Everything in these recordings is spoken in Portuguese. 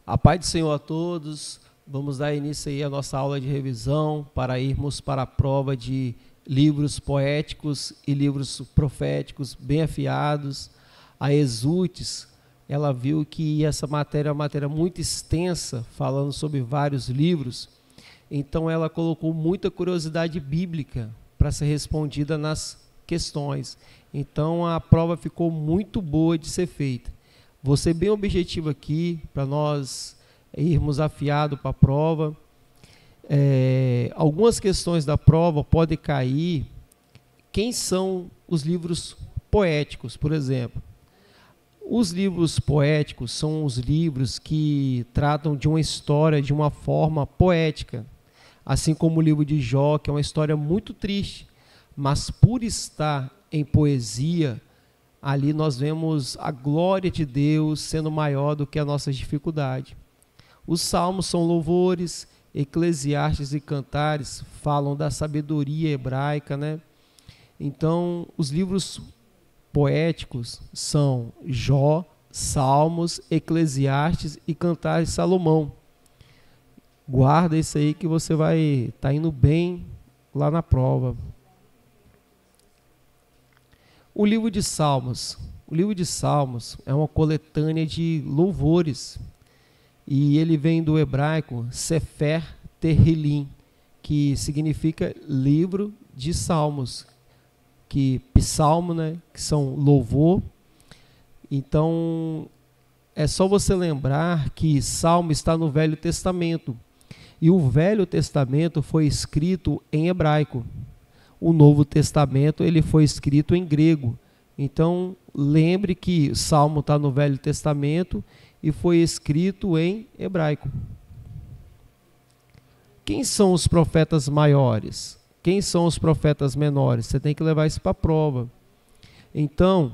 A paz do Senhor a todos. Vamos dar início aí à nossa aula de revisão para irmos para a prova de livros poéticos e livros proféticos bem afiados. A Exultes, ela viu que essa matéria é uma matéria muito extensa, falando sobre vários livros, então ela colocou muita curiosidade bíblica para ser respondida nas questões. Então a prova ficou muito boa de ser feita. Vou ser bem objetivo aqui, para nós irmos afiados para a prova. Algumas questões da prova podem cair. Quem são os livros poéticos, por exemplo? Os livros poéticos são os livros que tratam de uma história de uma forma poética, assim como o livro de Jó, que é uma história muito triste, mas por estar em poesia, ali nós vemos a glória de Deus sendo maior do que a nossa dificuldade. Os salmos são louvores, Eclesiastes e Cantares falam da sabedoria hebraica, né? Então, os livros poéticos são Jó, Salmos, Eclesiastes e Cantares de Salomão. Guarda isso aí que você vai estar indo bem lá na prova. O livro de Salmos. O livro de Salmos é uma coletânea de louvores. E ele vem do hebraico Sefer Tehillim, que significa livro de salmos. Que psalmo, né, que são louvor. Então, é só você lembrar que Salmo está no Velho Testamento. E o Velho Testamento foi escrito em hebraico. O Novo Testamento ele foi escrito em grego. Então, lembre que o Salmo está no Velho Testamento e foi escrito em hebraico. Quem são os profetas maiores? Quem são os profetas menores? Você tem que levar isso para a prova. Então,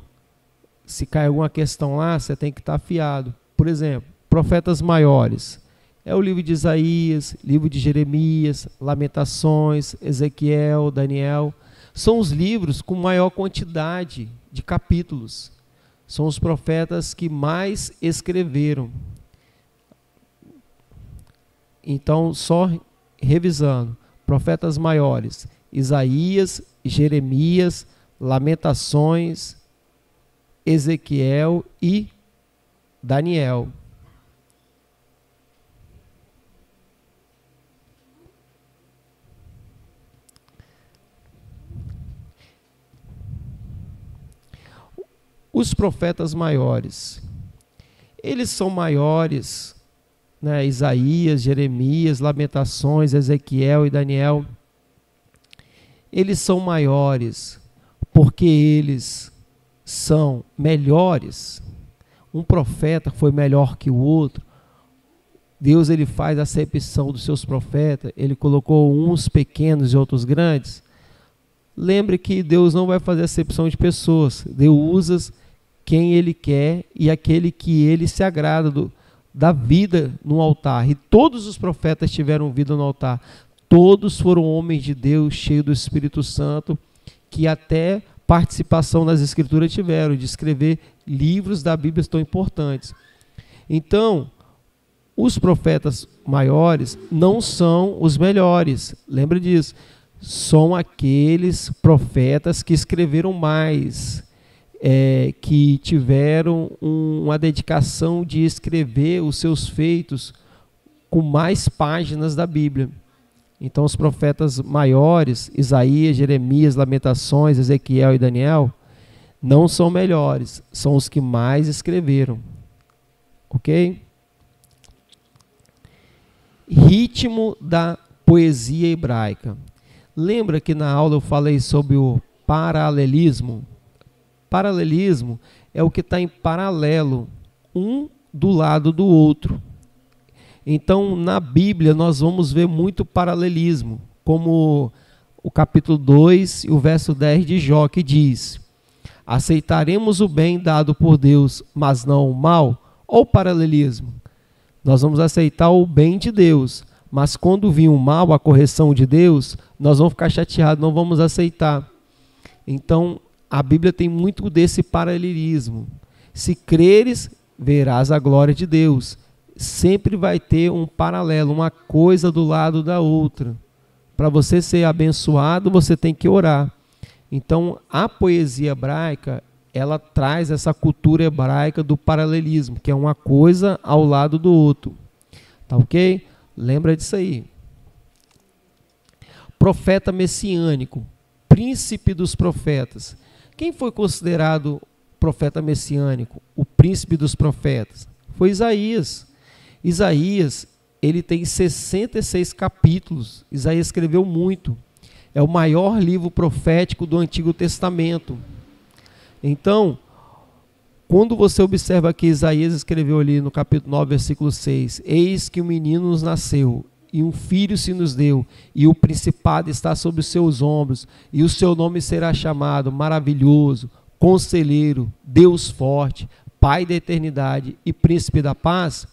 se cai alguma questão lá, você tem que estar afiado. Por exemplo, profetas maiores. É o livro de Isaías, livro de Jeremias, Lamentações, Ezequiel, Daniel. São os livros com maior quantidade de capítulos. São os profetas que mais escreveram. Então, só revisando. Profetas maiores, Isaías, Jeremias, Lamentações, Ezequiel e Daniel. Os profetas maiores, eles são maiores, né? Isaías, Jeremias, Lamentações, Ezequiel e Daniel, eles são maiores porque eles são melhores. Um profeta foi melhor que o outro. Deus ele faz a acepção dos seus profetas, ele colocou uns pequenos e outros grandes. Lembre que Deus não vai fazer acepção de pessoas. Deus usa quem Ele quer e aquele que Ele se agrada da vida no altar. E todos os profetas tiveram vida no altar. Todos foram homens de Deus, cheios do Espírito Santo, que até participação nas Escrituras tiveram, de escrever livros da Bíblia tão importantes. Então, os profetas maiores não são os melhores. Lembra disso. São aqueles profetas que escreveram mais, que tiveram uma dedicação de escrever os seus feitos com mais páginas da Bíblia. Então, os profetas maiores, Isaías, Jeremias, Lamentações, Ezequiel e Daniel, não são melhores, são os que mais escreveram. Ok? Ritmo da poesia hebraica. Lembra que na aula eu falei sobre o paralelismo? Paralelismo é o que está em paralelo, um do lado do outro. Então, na Bíblia, nós vamos ver muito paralelismo, como o capítulo 2 e o verso 10 de Jó, que diz: aceitaremos o bem dado por Deus, mas não o mal? Ou paralelismo? Nós vamos aceitar o bem de Deus, mas quando vir o mal, a correção de Deus, nós vamos ficar chateados, não vamos aceitar. Então, a Bíblia tem muito desse paralelismo. Se creres, verás a glória de Deus. sempre vai ter um paralelo, uma coisa do lado da outra. Para você ser abençoado, você tem que orar. Então, a poesia hebraica, ela traz essa cultura hebraica do paralelismo, que é uma coisa ao lado do outro. Tá ok? Lembra disso aí. Profeta messiânico, príncipe dos profetas. Quem foi considerado profeta messiânico, o príncipe dos profetas? Foi Isaías. Isaías, ele tem 66 capítulos. Isaías escreveu muito. É o maior livro profético do Antigo Testamento. Então, quando você observa que Isaías escreveu ali no capítulo 9, versículo 6, eis que um menino nos nasceu, e um filho se nos deu, e o principado está sobre os seus ombros, e o seu nome será chamado Maravilhoso, Conselheiro, Deus Forte, Pai da Eternidade e Príncipe da Paz.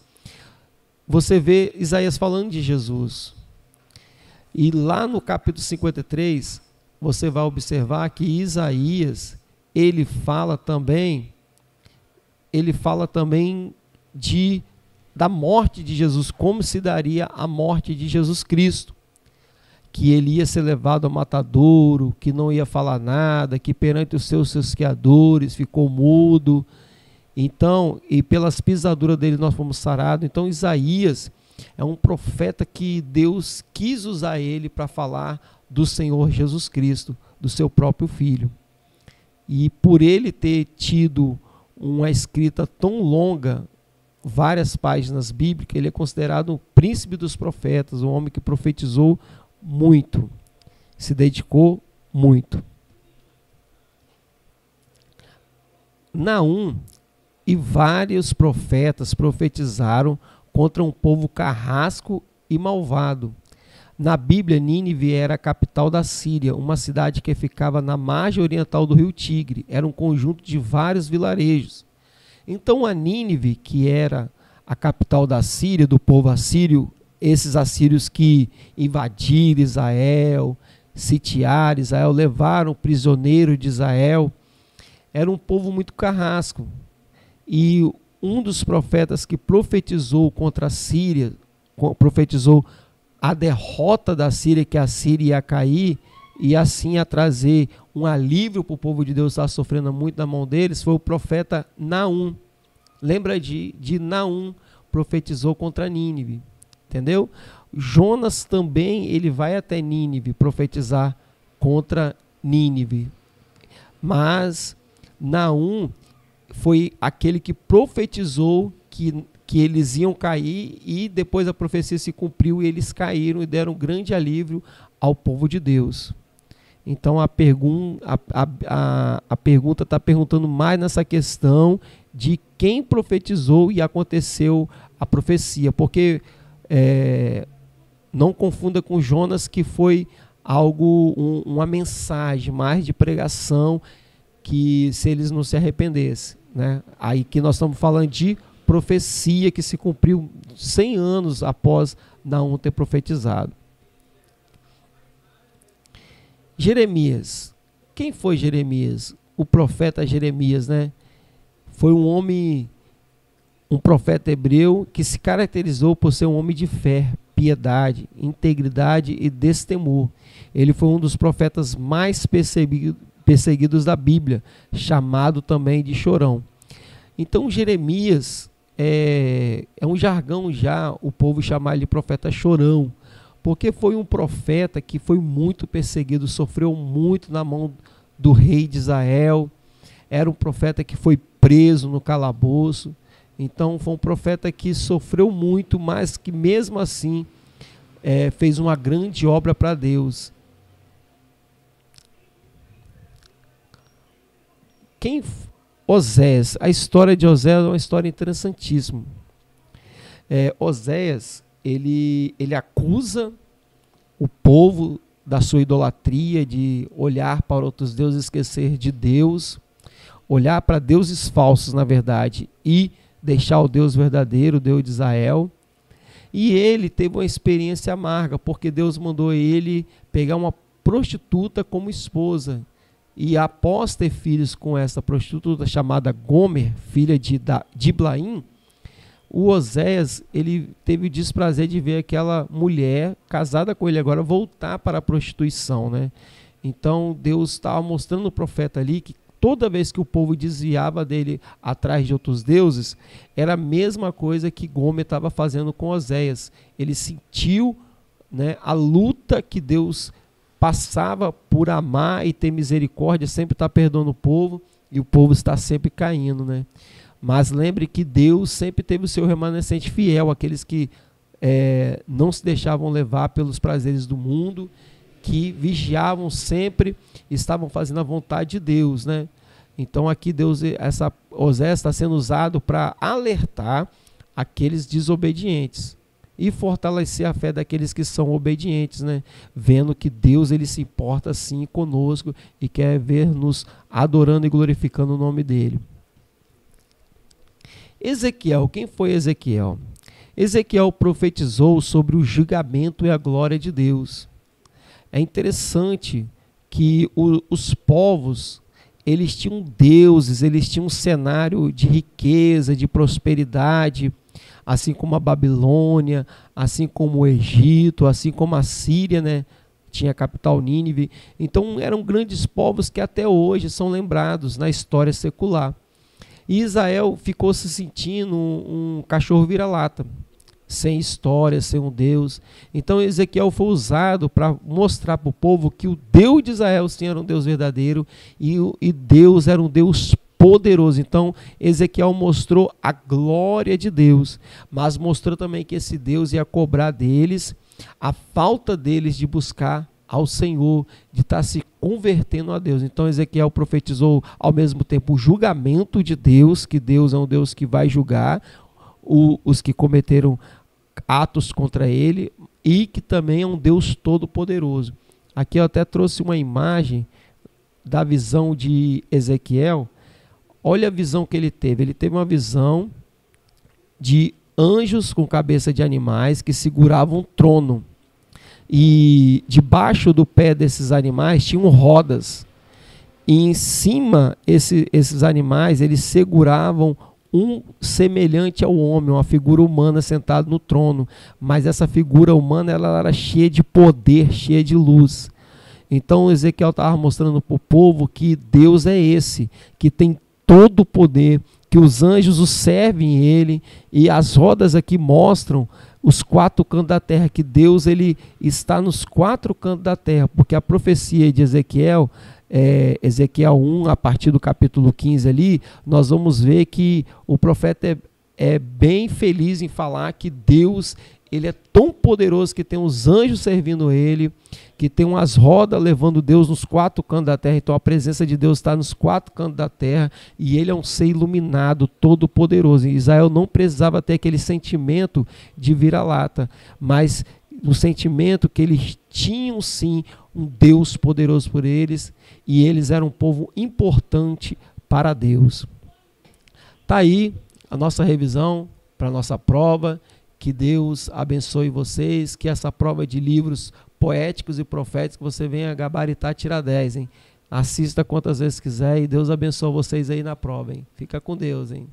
Você vê Isaías falando de Jesus. E lá no capítulo 53, você vai observar que Isaías, ele fala também da morte de Jesus, como se daria a morte de Jesus Cristo, que ele ia ser levado ao matadouro, que não ia falar nada, que perante os seus criadores ficou mudo. Então, e pelas pisaduras dele nós fomos sarados. Então, Isaías é um profeta que Deus quis usar ele para falar do Senhor Jesus Cristo, do seu próprio Filho. E por ele ter tido uma escrita tão longa, várias páginas bíblicas, ele é considerado o príncipe dos profetas, um homem que profetizou muito, se dedicou muito. Naum e vários profetas profetizaram contra um povo carrasco e malvado. Na Bíblia, Nínive era a capital da Síria, uma cidade que ficava na margem oriental do rio Tigre. Era um conjunto de vários vilarejos. Então a Nínive, que era a capital da Síria, do povo assírio, esses assírios que invadiram Israel, sitiaram Israel, levaram prisioneiros de Israel, era um povo muito carrasco. E um dos profetas que profetizou contra a Síria, profetizou a derrota da Síria, que a Síria ia cair, e assim ia trazer um alívio para o povo de Deus que estava sofrendo muito na mão deles, foi o profeta Naum. Lembra de Naum, profetizou contra Nínive, entendeu? Jonas também, ele vai até Nínive profetizar contra Nínive, mas Naum foi aquele que profetizou que eles iam cair, e depois a profecia se cumpriu e eles caíram e deram um grande alívio ao povo de Deus. Então a pergunta está perguntando mais nessa questão de quem profetizou e aconteceu a profecia, porque não confunda com Jonas, que foi algo, uma mensagem mais de pregação, que se eles não se arrependessem, né? Aí que nós estamos falando de profecia que se cumpriu 100 anos após Naum ter profetizado. Jeremias. Quem foi Jeremias? O profeta Jeremias, né? Foi um homem, um profeta hebreu que se caracterizou por ser um homem de fé, piedade, integridade e destemor. Ele foi um dos profetas mais perseguidos da Bíblia, chamado também de chorão. Então Jeremias é um jargão já o povo chamar ele de profeta chorão, porque foi um profeta que foi muito perseguido, sofreu muito na mão do rei de Israel, era um profeta que foi preso no calabouço. Então foi um profeta que sofreu muito, mas que mesmo assim fez uma grande obra para Deus. Oséias, a história de Oséias é uma história interessantíssima. Oséias, ele acusa o povo da sua idolatria, de olhar para outros deuses, esquecer de Deus, olhar para deuses falsos, na verdade, e deixar o Deus verdadeiro, o Deus de Israel. E ele teve uma experiência amarga, porque Deus mandou ele pegar uma prostituta como esposa. E após ter filhos com essa prostituta chamada Gomer, filha de Diblaim, o Oséias, ele teve o desprazer de ver aquela mulher casada com ele agora voltar para a prostituição, né? Então Deus estava mostrando no profeta ali que toda vez que o povo desviava dele atrás de outros deuses, era a mesma coisa que Gomer estava fazendo com Oséias. Ele sentiu, né, a luta que Deus passava por amar e ter misericórdia, sempre está perdoando o povo, e o povo está sempre caindo, né? Mas lembre que Deus sempre teve o seu remanescente fiel, aqueles que não se deixavam levar pelos prazeres do mundo, que vigiavam sempre, estavam fazendo a vontade de Deus, né? Então aqui Oséias está sendo usado para alertar aqueles desobedientes e fortalecer a fé daqueles que são obedientes, né? Vendo que Deus, ele se importa sim conosco e quer ver-nos adorando e glorificando o nome dele. Ezequiel, quem foi Ezequiel? Ezequiel profetizou sobre o julgamento e a glória de Deus. É interessante que os povos, eles tinham deuses, eles tinham um cenário de riqueza, de prosperidade, assim como a Babilônia, assim como o Egito, assim como a Síria, né? Tinha a capital Nínive. Então eram grandes povos que até hoje são lembrados na história secular. E Israel ficou se sentindo um cachorro vira-lata, sem história, sem um Deus. Então Ezequiel foi usado para mostrar para o povo que o Deus de Israel sim era um Deus verdadeiro e Deus era um Deus poderoso. Então Ezequiel mostrou a glória de Deus, mas mostrou também que esse Deus ia cobrar deles a falta deles de buscar ao Senhor, de estar se convertendo a Deus. Então Ezequiel profetizou ao mesmo tempo o julgamento de Deus, que Deus é um Deus que vai julgar os que cometeram atos contra ele, e que também é um Deus todo-poderoso. Aqui eu até trouxe uma imagem da visão de Ezequiel. Olha a visão que ele teve. Ele teve uma visão de anjos com cabeça de animais que seguravam um trono. E debaixo do pé desses animais tinham rodas. E em cima, esses animais, eles seguravam um semelhante ao homem, uma figura humana sentada no trono. Mas essa figura humana, ela era cheia de poder, cheia de luz. Então Ezequiel estava mostrando para o povo que Deus é esse, que tem todo o poder, que os anjos o servem ele, e as rodas aqui mostram os quatro cantos da terra, que Deus ele está nos quatro cantos da terra, porque a profecia de Ezequiel, Ezequiel 1, a partir do capítulo 15 ali, nós vamos ver que o profeta é bem feliz em falar que Deus, ele é tão poderoso que tem os anjos servindo ele, que tem umas rodas levando Deus nos quatro cantos da terra. Então a presença de Deus está nos quatro cantos da terra, e ele é um ser iluminado, todo poderoso. E Israel não precisava ter aquele sentimento de vira-lata, mas um sentimento que eles tinham sim um Deus poderoso por eles, e eles eram um povo importante para Deus. Tá aí a nossa revisão para a nossa prova. Que Deus abençoe vocês, que essa prova de livros poéticos e proféticos, que você venha gabaritar, tirar 10, hein? Assista quantas vezes quiser, e Deus abençoe vocês aí na prova, hein? Fica com Deus, hein?